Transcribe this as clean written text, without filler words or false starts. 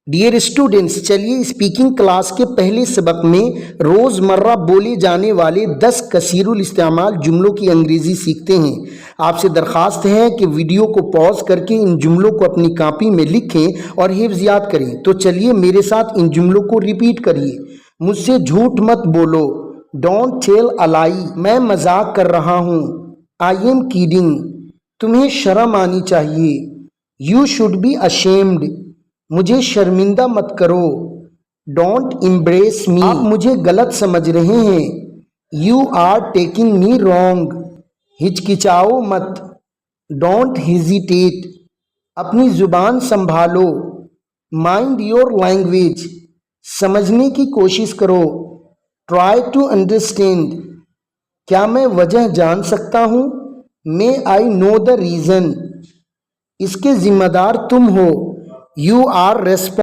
Dear students, चलिए speaking class के पहले सबक में रोज़मर्रा बोले जाने वाले 10 कसीरुल इस्तेमाल जुमलों की अंग्रेज़ी सीखते हैं। आपसे दरख्वास्त है कि वीडियो को पॉज करके इन जुमलों को अपनी कॉपी में लिखें और हिफ्ज़ याद करें। तो चलिए मेरे साथ इन जुमलों को रिपीट करिए। मुझसे झूठ मत बोलो, डोंट टेल अ लाई। मैं मजाक कर रहा हूँ, आई एम किडिंग। तुम्हें शर्म आनी चाहिए, यू शुड बी अशेम्ड। मुझे शर्मिंदा मत करो, डोंट इम्ब्रेस मी। आप मुझे गलत समझ रहे हैं, you are taking me wrong. हिचकिचाओ मत, डोंट हेजिटेट। अपनी जुबान संभालो, माइंड योर लैंग्वेज। समझने की कोशिश करो, ट्राई टू अंडरस्टैंड। क्या मैं वजह जान सकता हूँ, मे आई नो द रीज़न। इसके जिम्मेदार तुम हो, यू आर रेस्पॉन्सिबल।